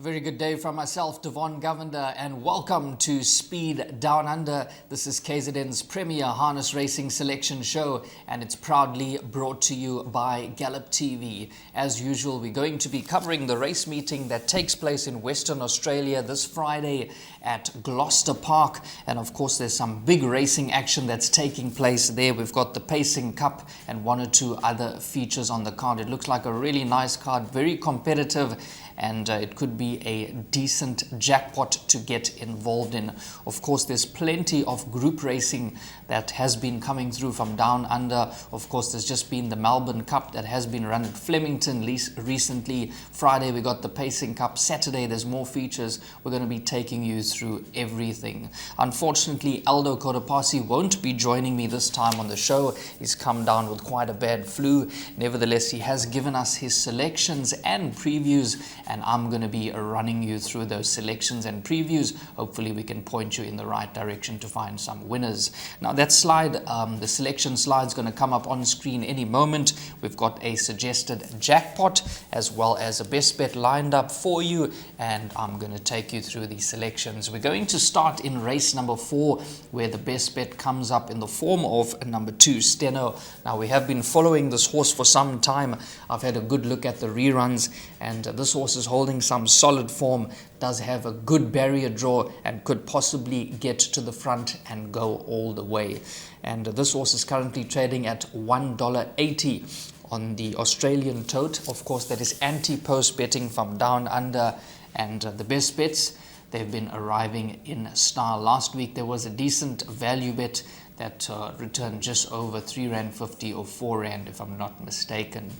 very good day from myself, Devon Govender, and welcome to Speed Down Under. This is KZN's premier harness racing selection show, and it's proudly brought to you by Gallop TV. As usual, we're going to be covering the race meeting that takes place in Western Australia this Friday at Gloucester Park, and of course there's some big racing action that's taking place there. We've got the Pacing Cup and one or two other features on the card. It looks like a really nice card, very competitive, and it could be a decent jackpot to get involved in. Of course, there's plenty of group racing that has been coming through from down under. Of course, there's just been the Melbourne Cup that has been run at Flemington recently. Friday, we got the Pacing Cup. Saturday, there's more features. We're going to be taking you through everything. Unfortunately, Aldo Kodapasi won't be joining me this time on the show. He's come down with quite a bad flu. Nevertheless, he has given us his selections and previews, and I'm going to be running you through those selections and previews. Hopefully we can point you in the right direction to find some winners. Now that slide, the selection slide is going to come up on screen any moment. We've got a suggested jackpot as well as a best bet lined up for you, and I'm going to take you through these selections. We're going to start in race number 4, where the best bet comes up in the form of number 2, Steno. Now we have been following this horse for some time. I've had a good look at the reruns, and this horse is holding some solid form, does have a good barrier draw, and could possibly get to the front and go all the way. And this horse is currently trading at $1.80 on the Australian tote. Of course, that is anti-post betting from down under, and the best bets, they've been arriving in style. Last week there was a decent value bet that returned just over R3.50 or R4 if I'm not mistaken.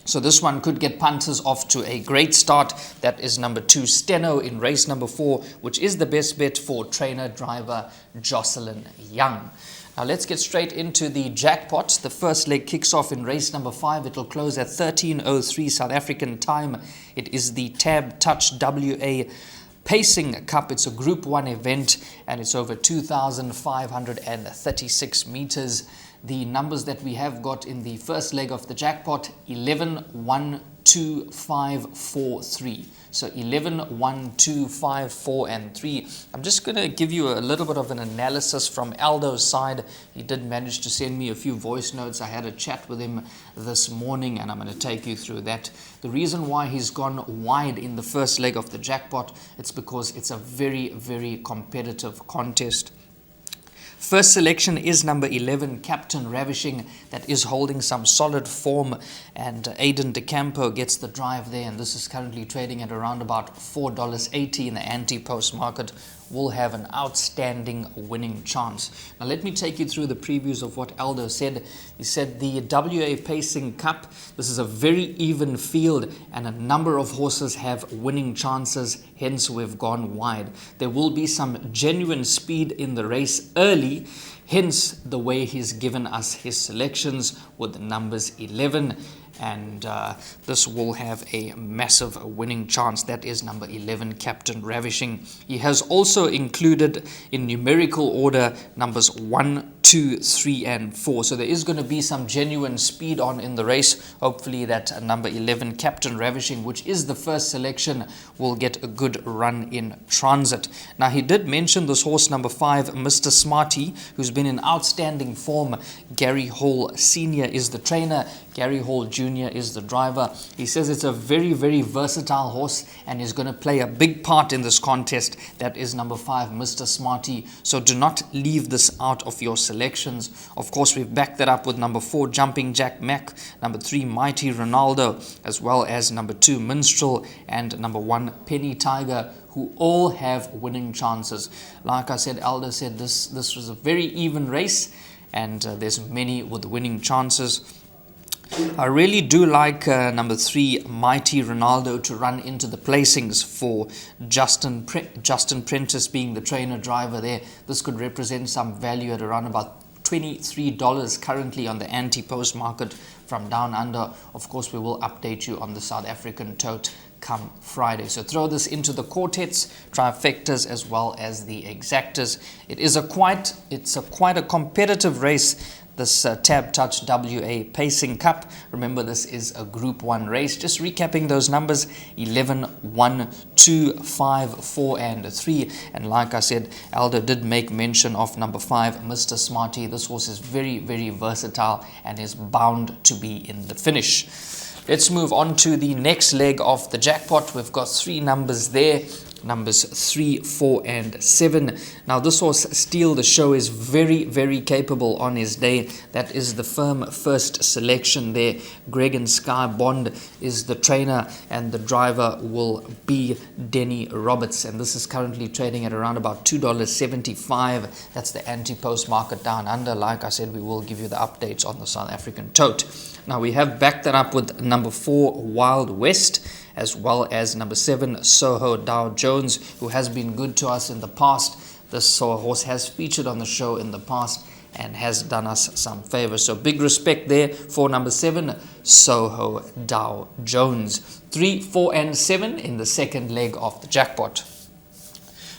So this one could get punters off to a great start. That is number 2, Steno, in race number 4, which is the best bet for trainer-driver Jocelyn Young. Now let's get straight into the jackpot. The first leg kicks off in race number 5. It'll close at 13:03 South African time. It is the Tab Touch WA Pacing Cup. It's a Group 1 event, and it's over 2,536 meters. The numbers that we have got in the first leg of the jackpot: 11, 1, 2, 5, 4, 3. So 11, 1, 2, 5, 4, and 3. I'm just going to give you a little bit of an analysis from Aldo's side. He did manage to send me a few voice notes. I had a chat with him this morning, and I'm going to take you through that. The reason why he's gone wide in the first leg of the jackpot, it's because it's a very, very competitive contest. First selection is number 11, Captain Ravishing, that is holding some solid form, and Aiden DeCampo gets the drive there, and this is currently trading at around about $4.80 in the anti-post market. Will have an outstanding winning chance. Now let me take you through the previews of what Aldo said. He said the WA Pacing Cup, this is a very even field, and a number of horses have winning chances, hence we've gone wide. There will be some genuine speed in the race early, hence the way he's given us his selections with the numbers 11, and this will have a massive winning chance. That is number 11, Captain Ravishing. He has also included in numerical order numbers 1, 2, 3, and 4. So there is going to be some genuine speed on in the race. Hopefully that number 11, Captain Ravishing, which is the first selection, will get a good run in transit. Now he did mention this horse number 5, Mr. Smarty, who's been in outstanding form. Gary Hall Sr. is the trainer. Gary Hall Jr. is the driver. He says it's a very, very versatile horse and is going to play a big part in this contest. That is number 5, Mr. Smarty. So do not leave this out of your selections. Of course, we've backed that up with number 4, Jumping Jack Mac, number 3, Mighty Ronaldo, as well as number 2, Minstrel, and number 1, Penny Tiger, who all have winning chances. Like I said, Aldo said this was a very even race, and there's many with winning chances. I really do like number 3, Mighty Ronaldo, to run into the placings for Justin Prentice being the trainer driver there. This could represent some value at around about $23 currently on the anti-post market from down under. Of course, we will update you on the South African tote come Friday. So throw this into the quartets, trifectas, as well as the exactas. It's quite a competitive race. this Tab Touch WA Pacing Cup. Remember, this is a Group 1 race. Just recapping those numbers: 11, 1, 2, 5, 4 and 3. And like I said, Aldo did make mention of number 5, Mr. Smarty. This horse is very, very versatile and is bound to be in the finish. Let's move on to the next leg of the jackpot. We've got 3 numbers there. Numbers 3, 4 and 7. Now this horse, Steal the Show, is very, very capable on his day. That is the firm first selection there. Greg and Sky Bond is the trainer, and the driver will be Denny Roberts, and this is currently trading at around about $2.75. That's the anti-post market down under. Like I said, we will give you the updates on the South African tote. Now we have backed that up with number 4, Wild West, as well as number 7, Soho Dow Jones, who has been good to us in the past. This horse has featured on the show in the past and has done us some favor. So big respect there for number 7, Soho Dow Jones. 3, 4 and 7 in the second leg of the jackpot.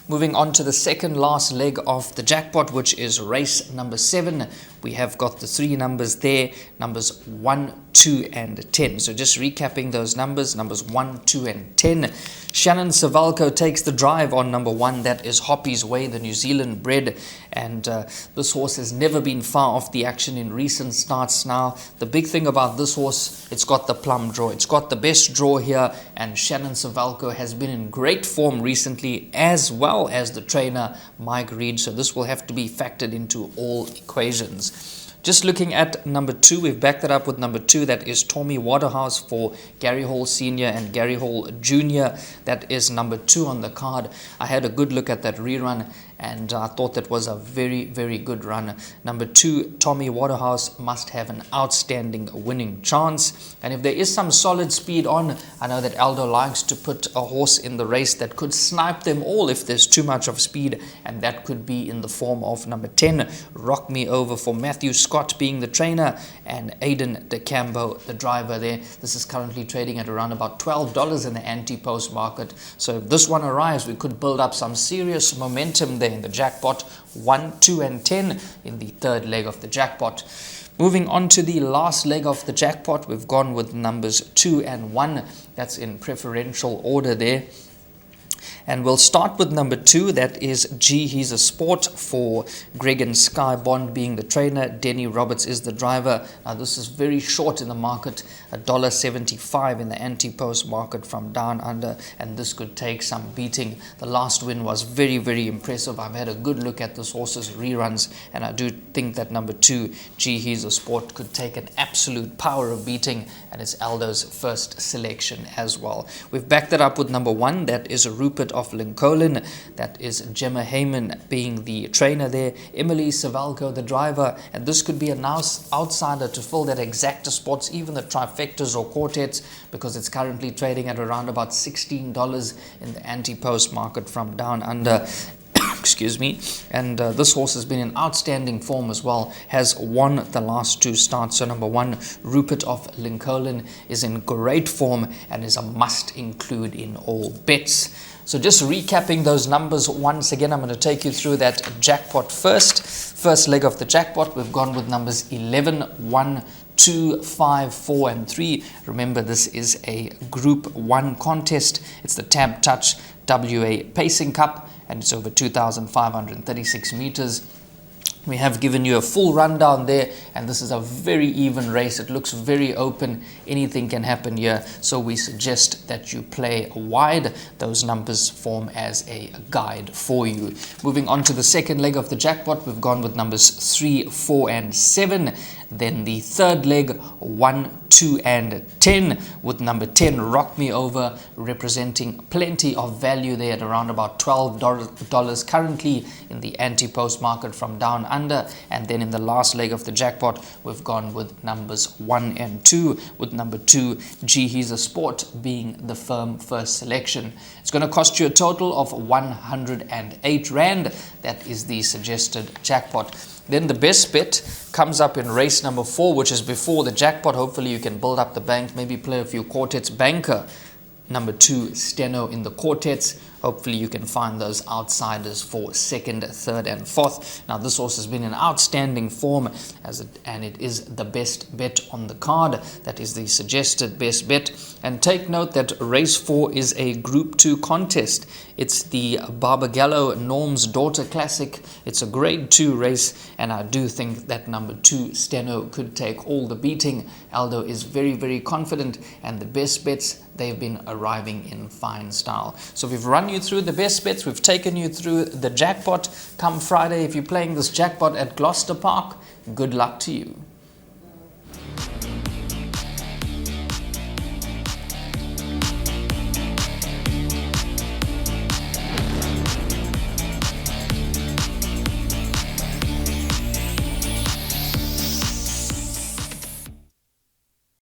Moving on to the second last leg of the jackpot, which is race number 7. We have got the 3 numbers there, numbers 1, 2 and 10. So just recapping those numbers, numbers 1, 2 and 10. Shannon Savalco takes the drive on number 1. That is Hoppy's Way, the New Zealand bred. And this horse has never been far off the action in recent starts now. The big thing about this horse, it's got the plum draw. It's got the best draw here. And Shannon Savalco has been in great form recently, as well as the trainer, Mike Reed. So this will have to be factored into all equations. Just looking at number 2, we've backed it up with number 2. That is Tommy Waterhouse for Gary Hall Sr. and Gary Hall Jr. That is number 2 on the card. I had a good look at that rerun, and I thought that was a very, very good run. Number 2, Tommy Waterhouse, must have an outstanding winning chance. And if there is some solid speed on, I know that Aldo likes to put a horse in the race that could snipe them all if there's too much of speed, and that could be in the form of number 10, Rock Me Over for Matthew Scott being the trainer, and Aiden DeCambo, the driver there. This is currently trading at around about $12 in the anti-post market. So if this one arrives, we could build up some serious momentum there in the jackpot. 1, 2 and 10 in the third leg of the jackpot. Moving on to the last leg of the jackpot, we've gone with numbers 2 and 1. That's in preferential order there. And we'll start with number 2. That is G He's a Sport for Greg and Sky Bond being the trainer. Denny Roberts is the driver. Now this is very short in the market, $1.75 in the anti-post market from down under, and this could take some beating. The last win was very, very impressive. I've had a good look at this horse's reruns, and I do think that number 2, G He's a Sport, could take an absolute power of beating, and it's Aldo's first selection as well. We've backed that up with number 1. That is a Rupert of Lincoln. That is Gemma Heyman being the trainer there. Emily Savalco, the driver, and this could be a nice outsider to fill that exacta spots, even the trifectas or quartets, because it's currently trading at around about $16 in the anti-post market from down under. Excuse me. And this horse has been in outstanding form as well, has won the last 2 starts. So number 1, Rupert of Lincoln, is in great form and is a must include in all bets. So just recapping those numbers once again, I'm going to take you through that jackpot first. First leg of the jackpot, we've gone with numbers 11, 1, 2, 5, 4 and 3. Remember, this is a Group 1 contest. It's the Tab Touch WA Pacing Cup, and it's over 2,536 meters. We have given you a full rundown there, and this is a very even race. It looks very open. Anything can happen here, so we suggest that you play wide. Those numbers form as a guide for you. Moving on to the second leg of the jackpot, we've gone with numbers 3, 4 and 7. Then the third leg, 1, 2 and 10, with number 10, Rock Me Over, representing plenty of value there at around about $12 currently in the anti-post market from down under. And then in the last leg of the jackpot, we've gone with numbers 1 and 2, with number 2, G He's a Sport, being the firm first selection. It's going to cost you a total of 108 Rand. That is the suggested jackpot. Then the best bet comes up in race number 4, which is before the jackpot. Hopefully you can build up the bank, maybe play a few quartets. Banker number 2 Steno in the quartets. Hopefully you can find those outsiders for 2nd, 3rd and 4th. Now this horse has been in outstanding form and it is the best bet on the card. That is the suggested best bet. And take note that race 4 is a Group 2 contest. It's the Barbagallo Norm's Daughter Classic. It's a grade 2 race, and I do think that number 2 Steno could take all the beating. Aldo is very, very confident, and the best bets, they've been arriving in fine style. So we've run you through the best bets. We've taken you through the jackpot. Come Friday, if you're playing this jackpot at Gloucester Park, good luck to you.